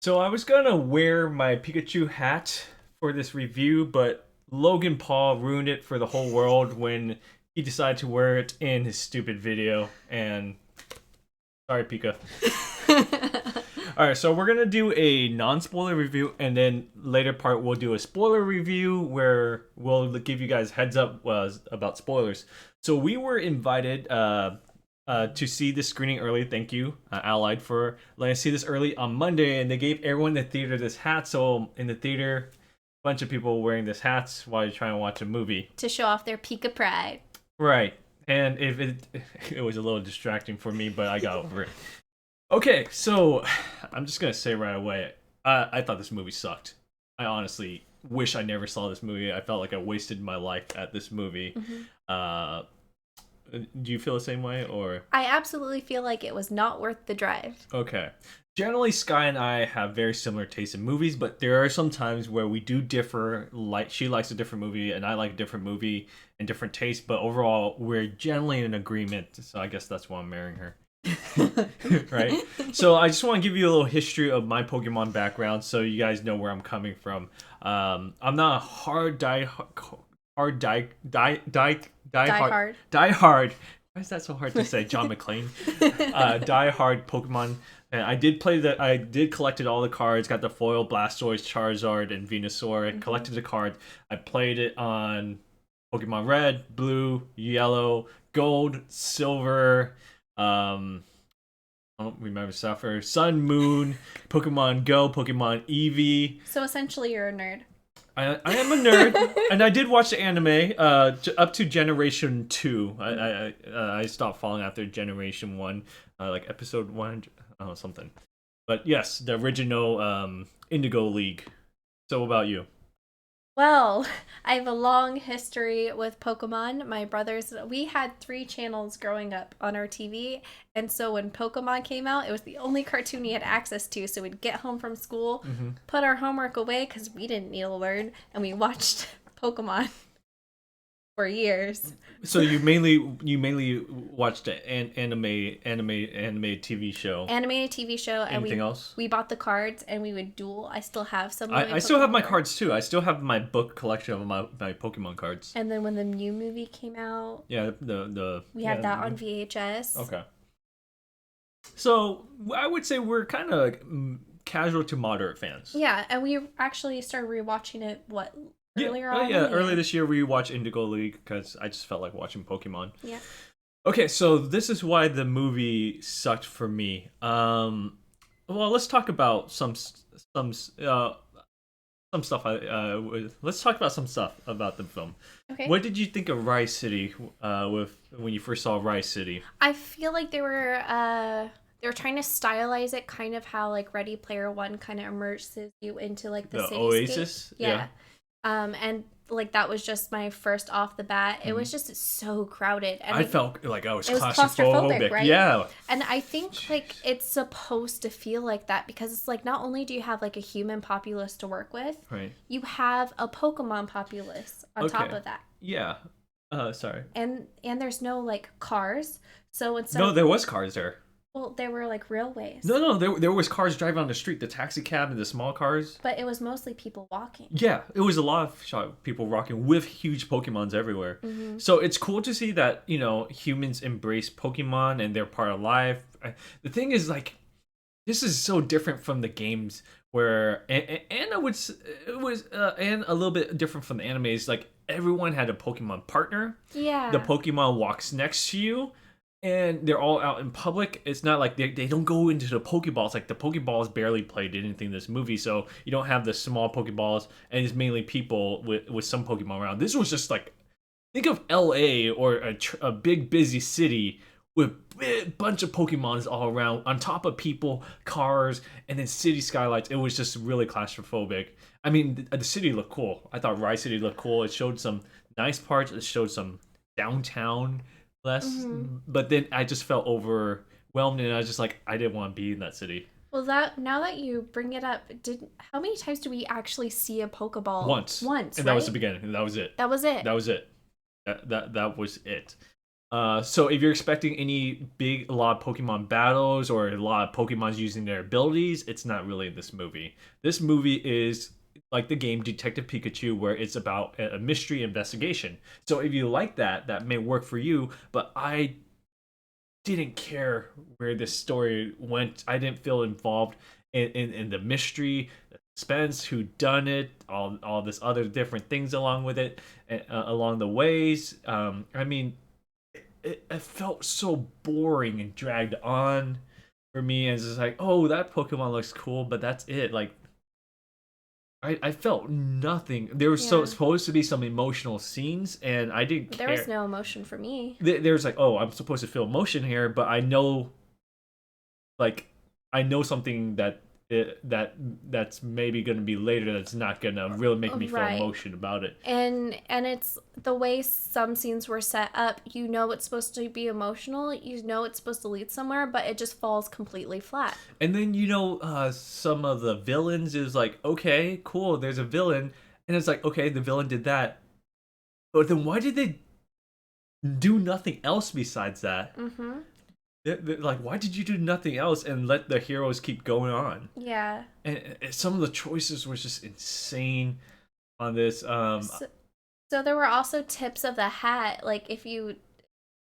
So I was gonna wear my Pikachu hat for this review, but Logan Paul ruined it for the whole world when he decided to wear it in his stupid video. And sorry, Pika. All right, so we're gonna do a non-spoiler review, and then later part we'll do a spoiler review where we'll give you guys heads up about spoilers. So we were invited to see this screening early. Thank you, Allied, for letting us see this early on Monday, and they gave everyone in the theater this hat. So in the theater, a bunch of people wearing this hats while you're trying to watch a movie to show off their Pika pride. Right, and if it was a little distracting for me, but I got over it. Okay, so I'm just gonna say right away, I thought this movie sucked. I honestly wish I never saw this movie. I felt like I wasted my life at this movie. Do you feel the same way, or? I absolutely feel like it was not worth the drive. Okay. Generally, Sky and I have very similar tastes in movies, but there are some times where we do differ. Like, she likes a different movie, and I like a different movie and different tastes, but overall, we're generally in agreement, so I guess that's why I'm marrying her. Right? So I just want to give you a little history of my Pokemon background so you guys know where I'm coming from. I'm not a die hard. Why is that so hard to say? John McClane. Die hard Pokemon. And I did collected all the cards, got the foil Blastoise, Charizard, and Venusaur. I collected the cards. I played it on Pokemon Red, Blue, Yellow, Gold, Silver, I don't remember Sapphire, Sun, Moon, Pokemon Go, Pokemon Eevee. So essentially you're a nerd. I am a nerd, and I did watch the anime up to Generation 2. I stopped following after Generation 1, like episode 1, something. But yes, the original Indigo League. So what about you? Well, I have a long history with Pokemon. My brothers, we had 3 channels growing up on our TV, and so when Pokemon came out, it was the only cartoon we had access to, so we'd get home from school, put our homework away because we didn't need to learn, and we watched Pokemon for years. So you mainly watched an animated TV show. Animated TV show. Anything and else? We bought the cards and we would duel. I still have some. I still have my cards too. I still have my book collection of my Pokemon cards. And then when the new movie came out, yeah, we had that on VHS. Okay. So I would say we're kind of casual to moderate fans. Yeah, and we actually started rewatching it. Earlier on? Earlier this year we watched Indigo League because I just felt like watching Pokemon. Yeah. Okay, so this is why the movie sucked for me. Well, let's talk about some stuff. Let's talk about some stuff about the film. Okay. What did you think of Rice City when you first saw Rice City? I feel like they were trying to stylize it kind of how like Ready Player One kind of immerses you into like the cityscape. Oasis. Yeah. And like that was just my first off the bat. It was just so crowded, and I felt like I was claustrophobic, right? Yeah. And I think like it's supposed to feel like that because it's like not only do you have like a human populace to work with, right? You have a Pokemon populace on top of that. Yeah. Sorry. And there's no like cars, so instead No, there was cars there. Well, there were like railways. No, there was cars driving on the street, the taxi cab and the small cars. But it was mostly people walking. Yeah, it was a lot of people walking with huge Pokemons everywhere. So it's cool to see that, humans embrace Pokemon and they're part of life. The thing is, like, this is so different from the games where, and it was and a little bit different from the animes. Like, everyone had a Pokemon partner. Yeah. The Pokemon walks next to you. And they're all out in public. It's not like they don't go into the Pokeballs. Like, the Pokeballs barely played anything in this movie, so you don't have the small Pokeballs, and it's mainly people with some Pokemon around. This was just like, think of LA or a big busy city with a bunch of Pokemons all around, on top of people, cars, and then city skylights. It was just really claustrophobic. I mean, the city looked cool. I thought Rice City looked cool. It showed some nice parts. It showed some downtown less, but then I just felt overwhelmed, and I was just like, I didn't want to be in that city. Well, now that you bring it up, how many times do we actually see a Pokeball? Once, and right? That was the beginning. That was it. That was it. That was it. That was it. So if you're expecting a lot of Pokemon battles or a lot of Pokemons using their abilities, it's not really in this movie. This movie is like the game Detective Pikachu, where it's about a mystery investigation. So if you like that, that may work for you. But I didn't care where this story went. I didn't feel involved in the mystery, the suspense, who done it, all this other different things along with it, along the ways. I mean, it felt so boring and dragged on for me. And it's just like, oh, that Pokemon looks cool, but that's it. Like, I felt nothing. There was Yeah. supposed to be some emotional scenes, and I didn't There care. was no emotion for me. There's like, oh, I'm supposed to feel emotion here, but I know, like, I know something that's maybe going to be later that's not going to really make me feel Right. emotion about it. And it's the way some scenes were set up. You know it's supposed to be emotional. You know it's supposed to lead somewhere, but it just falls completely flat. And then some of the villains is like, okay, cool, there's a villain, and it's like, okay, the villain did that, but then why did they do nothing else besides that? Mm-hmm. They're like, why did you do nothing else and let the heroes keep going on? Yeah. And some of the choices were just insane on this. So there were also tips of the hat, like if you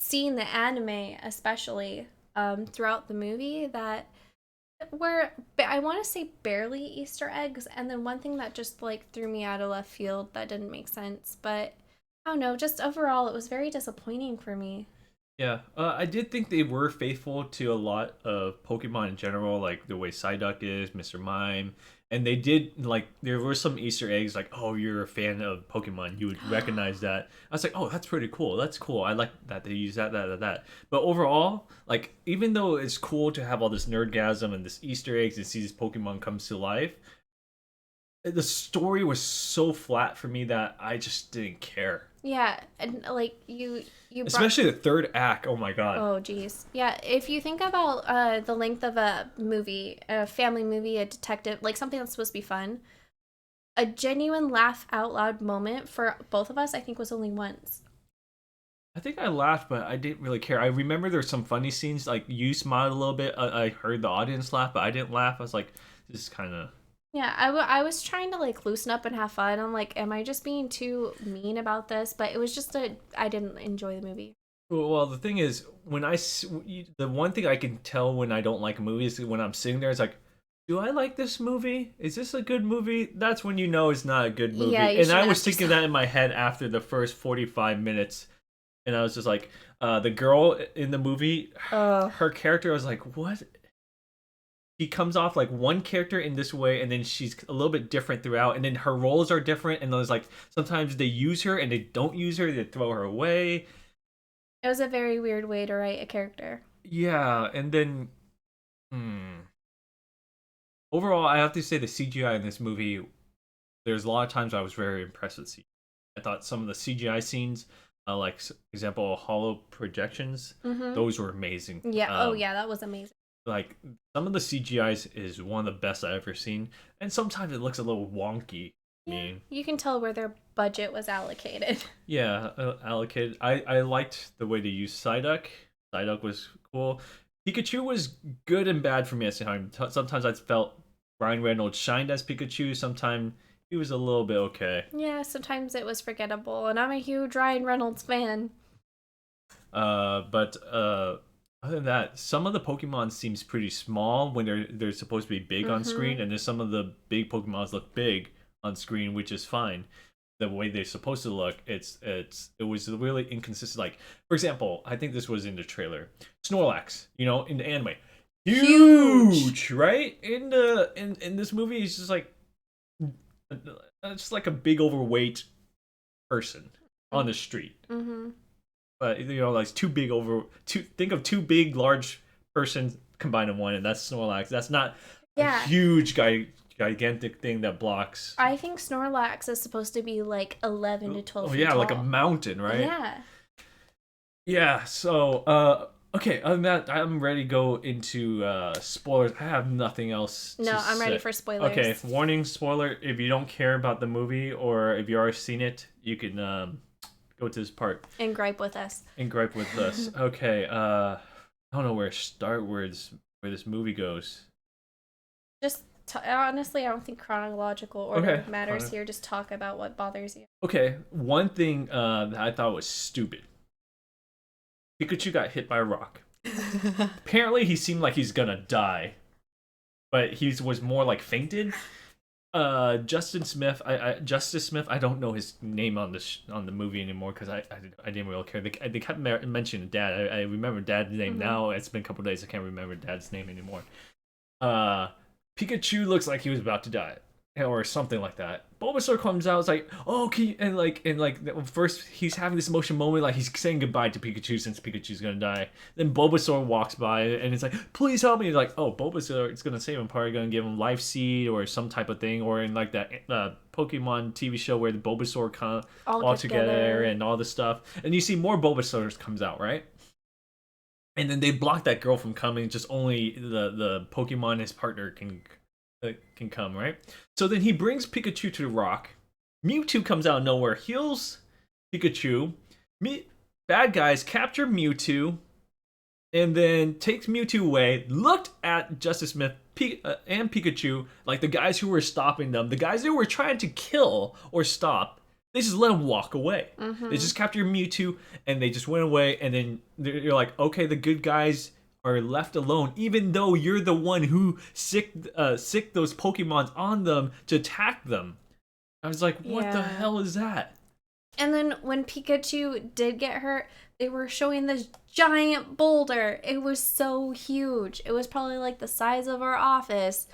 seen the anime especially throughout the movie that were I want to say barely Easter eggs, and then one thing that just like threw me out of left field that didn't make sense, but I don't know, just overall it was very disappointing for me. Yeah, I did think they were faithful to a lot of Pokemon in general, like the way Psyduck is, Mr. Mime, and they did like there were some Easter eggs, like, oh, you're a fan of Pokemon, you would recognize that. I was like, oh, that's pretty cool. That's cool. I like that they use that. But overall, like, even though it's cool to have all this nerdgasm and this Easter eggs and see this Pokemon comes to life, the story was so flat for me that I just didn't care. Yeah, and like you brought. Especially the third act. Oh my god. Oh geez, yeah. If you think about the length of a movie, a family movie, a detective, like something that's supposed to be fun, a genuine laugh out loud moment for both of us, I think was only once. I think I laughed, but I didn't really care. I remember there's some funny scenes, like you smiled a little bit. I heard the audience laugh, but I didn't laugh. I was like, this is kind of. Yeah, I was trying to like loosen up and have fun. I'm like, am I just being too mean about this? But it was just I didn't enjoy the movie. Well, the thing is, the one thing I can tell when I don't like a movie is when I'm sitting there, it's like, do I like this movie? Is this a good movie? That's when you know it's not a good movie. Yeah, you And should I was ask thinking yourself. that in my head after the first 45 minutes. And I was just like, the girl in the movie, Oh, her character, I was like, what? She comes off like one character in this way, and then she's a little bit different throughout, and then her roles are different, and there's like sometimes they use her and they don't use her, they throw her away. it was a very weird way to write a character. Yeah, and then overall, I have to say the CGI in this movie. There's a lot of times I was very impressed with CGI. I thought some of the CGI scenes, like example, hollow projections, Mm-hmm. those were amazing. Yeah. Oh yeah, that was amazing. Like some of the CGI's is one of the best I've ever seen, and sometimes it looks a little wonky. I Yeah, mean, you can tell where their budget was allocated. yeah, allocated. I liked the way they used Psyduck. Psyduck was cool. Pikachu was good and bad for me at the time. Sometimes I felt Ryan Reynolds shined as Pikachu. Sometimes he was a little bit okay. Yeah, sometimes it was forgettable, and I'm a huge Ryan Reynolds fan. But other than that, some of the Pokemon seems pretty small when they're supposed to be big on Mm-hmm. screen, and then some of the big Pokemons look big on screen, which is fine. The way they're supposed to look, it was really inconsistent. Like, for example, I think this was in the trailer. Snorlax, in the anime, huge, right? In this movie, he's just like a big overweight person on the street. Mm-hmm. But like think of two big large persons combined in one, and that's Snorlax. That's not a Yeah, huge gigantic thing that blocks. I think Snorlax is supposed to be like 11 to 12 Oh feet yeah, tall. like a mountain, right? Yeah. Yeah. So okay. Other than that, I'm ready to go into spoilers. I have nothing else. No, To I'm ready say. for spoilers. Okay. Warning, spoiler. If you don't care about the movie or if you already seen it, you can go to this part And gripe with us. and gripe with us. Okay, I don't know where to start. Where this movie goes. Just honestly, I don't think chronological order matters here. Just talk about what bothers you. Okay, one thing that I thought was stupid. Pikachu got hit by a rock. Apparently, he seemed like he's gonna die, but he was more like fainted. Justice Smith. I don't know his name on the movie anymore because I didn't really care. They kept mentioning Dad. I remember Dad's name now. It's been a couple days. I can't remember Dad's name anymore. Pikachu looks like he was about to die, or something like that. Bulbasaur comes out, it's like, oh, first he's having this emotional moment, like he's saying goodbye to Pikachu since Pikachu's gonna die. Then Bulbasaur walks by, and it's like, please help me. He's like, oh, Bulbasaur, it's gonna save him. Probably gonna give him Life Seed or some type of thing, or in like that Pokemon TV show where the Bulbasaur come all together and all this stuff. And you see more Bulbasaurs comes out, right? And then they block that girl from coming. Just only the Pokemon his partner can come, right? So then he brings Pikachu to the rock. Mewtwo comes out of nowhere, heals Pikachu. Bad guys capture Mewtwo, and then takes Mewtwo away. Looked at Justice Smith and Pikachu like the guys who were stopping them, the guys they were trying to kill or stop. They just let him walk away. They just captured Mewtwo, and they just went away. And then you're like, okay, the good guys are left alone, even though you're the one who sicked those Pokemons on them to attack them. I was like, what the hell is that? And then when Pikachu did get hurt, they were showing this giant boulder. It was so huge. It was probably like the size of our office.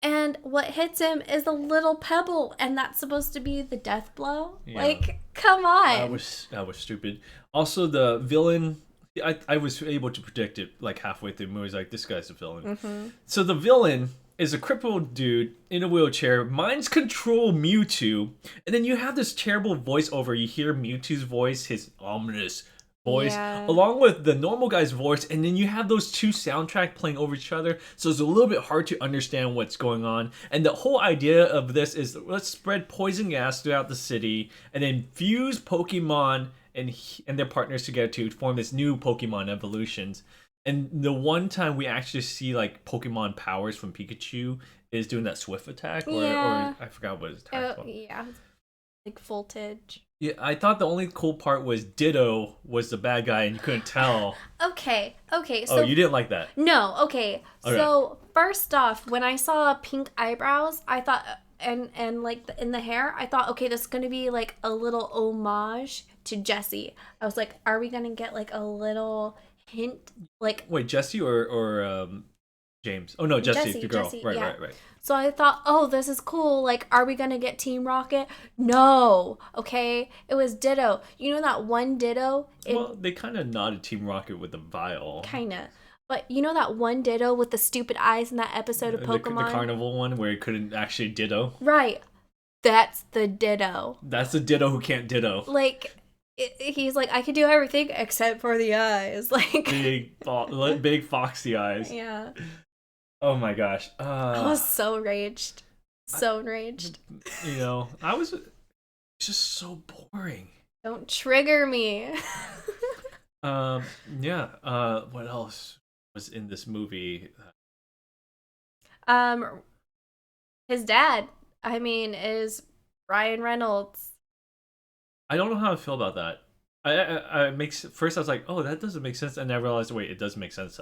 And what hits him is a little pebble, and that's supposed to be the death blow? Yeah. Like, come on. That was stupid. Also, the villain, I was able to predict it like halfway through the movie. I was like, this guy's a villain. So the villain is a crippled dude in a wheelchair, minds control Mewtwo, and then you have this terrible voiceover. You hear Mewtwo's voice, his ominous voice, along with the normal guy's voice, and then you have those two soundtracks playing over each other, so it's a little bit hard to understand what's going on. And the whole idea of this is, let's spread poison gas throughout the city and then fuse Pokemon and their partners together to form this new Pokemon evolutions. And the one time we actually see like Pokemon powers from Pikachu is doing that Swift attack, or I forgot what his attack was. Yeah, like voltage. Yeah, I thought the only cool part was Ditto was the bad guy and you couldn't tell. Okay. So you didn't like that? No, okay. So first off, when I saw pink eyebrows, I thought, and like in the hair, I thought, okay, this is gonna be like a little homage to Jessie. I was like, are we gonna get like a little hint? Like, wait, Jessie or James? Oh no, Jessie, the girl. Right. So I thought, oh, this is cool. Like, are we gonna get Team Rocket? No. Okay, it was Ditto. You know that one Ditto? Well, they kind of nodded Team Rocket with the vial. Kinda. But you know that one Ditto with the stupid eyes in that episode of Pokemon? The carnival one where he couldn't actually Ditto? Right. That's the Ditto. That's the Ditto who can't Ditto. Like, he's like, I can do everything except for the eyes. Like, big foxy eyes. Yeah. Oh my gosh. I was so enraged. You know, I was just so boring. Don't trigger me. Yeah. What else was in this movie? His dad, is Ryan Reynolds. I don't know how I feel about that. First I was like, oh, that doesn't make sense, and I realized, wait, it does make sense.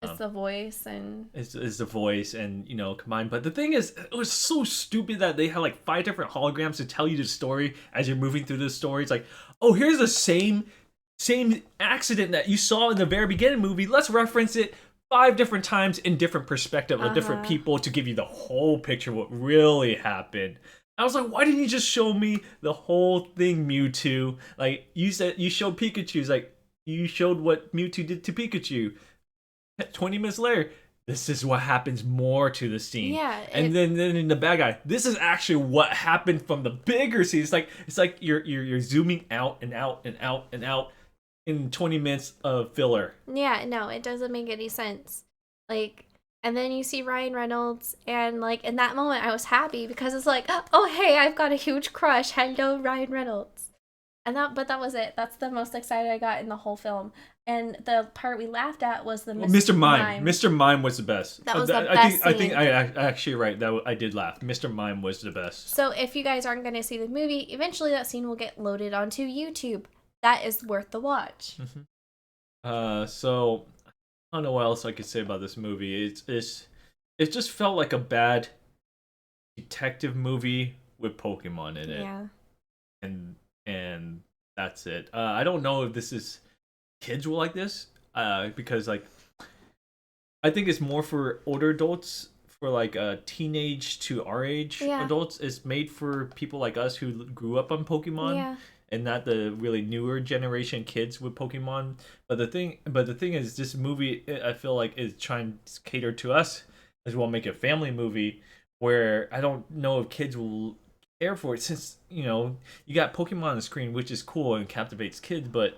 It's the voice and it's the voice and combined. But the thing is, it was so stupid that they had like 5 different holograms to tell you the story as you're moving through the story. It's like, oh, here's the same accident that you saw in the very beginning movie. Let's reference it 5 different times in different perspective of different people to give you the whole picture of what really happened. I was like, why didn't you just show me the whole thing, Mewtwo? Like, you said you showed Pikachu's, like, you showed what Mewtwo did to Pikachu. 20 minutes later, this is what happens more to the scene. Yeah. And then in the bad guy, this is actually what happened from the bigger scene. It's like you're zooming out and out and out and out in 20 minutes of filler. Yeah, no, it doesn't make any sense. Like, and then you see Ryan Reynolds, and like in that moment I was happy because it's like, oh hey, I've got a huge crush. Hello, Ryan Reynolds. But that was it. That's the most excited I got in the whole film. And the part we laughed at was the Mr. Mime. Mr. Mime was the best. That was the best I think scene. I actually right. I did laugh. Mr. Mime was the best. So if you guys aren't going to see the movie, eventually that scene will get loaded onto YouTube. That is worth the watch. So I don't know what else I could say about this movie. It just felt like a bad detective movie with Pokemon in it. Yeah. And that's it. I don't know if this is kids will like this. Because like I think it's more for older adults, for like teenage to our age adults. It's made for people like us who grew up on Pokemon. Yeah. And not the really newer generation kids with Pokemon. But the thing is, this movie I feel like is trying to cater to us as well, make a family movie where I don't know if kids will care for it, since you got Pokemon on the screen, which is cool and captivates kids, but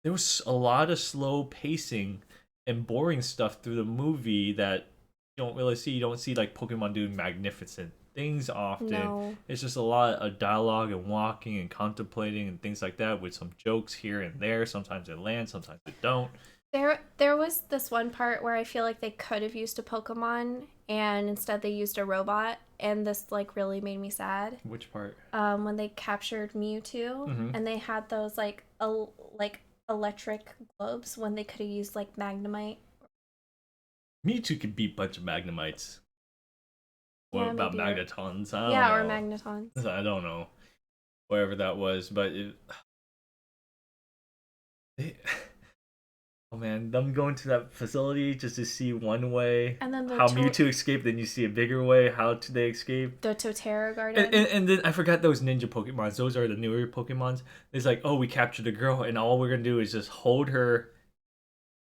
there was a lot of slow pacing and boring stuff through the movie that you don't really see. You don't see like Pokemon doing magnificent things often. No. It's just a lot of dialogue and walking and contemplating and things like that, with some jokes here and there. Sometimes it lands, sometimes it don't. There was this one part where I feel like they could have used a Pokemon and instead they used a robot, and this like really made me sad. Which part? When they captured Mewtwo and they had those like electric globes when they could have used like Magnemite. Mewtwo could beat a bunch of Magnemites. What about Magnetons? I don't know. Or Magnetons. I don't know. Whatever that was, but oh man, them going to that facility just to see one way, and then how Mewtwo escaped, then you see a bigger way, how they escape. The Totara Garden. And then I forgot those ninja Pokemons. Those are the newer Pokemons. It's like, oh, we captured a girl, and all we're gonna do is just hold her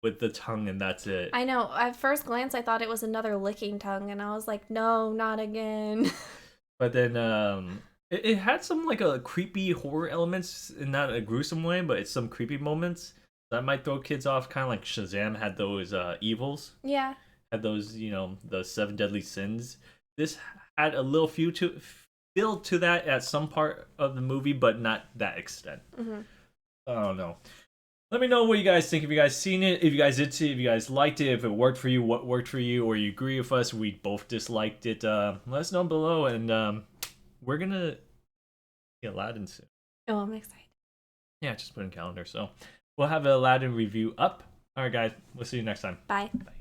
with the tongue, and that's it. I know. At first glance, I thought it was another licking tongue, and I was like, no, not again. But then it had some like a creepy horror elements, in not a gruesome way, but it's some creepy moments that might throw kids off, kind of like Shazam had those evils. Yeah. Had those, the 7 deadly sins. This had a little feel to that at some part of the movie, but not that extent. I don't know. Let me know what you guys think. If you guys seen it, if you guys did see it, if you guys liked it, if it worked for you, what worked for you, or you agree with us, we both disliked it. Let us know below, and we're gonna get Aladdin soon. Oh, I'm excited. Yeah, just put in calendar. So we'll have an Aladdin review up. All right, guys. We'll see you next time. Bye. Bye.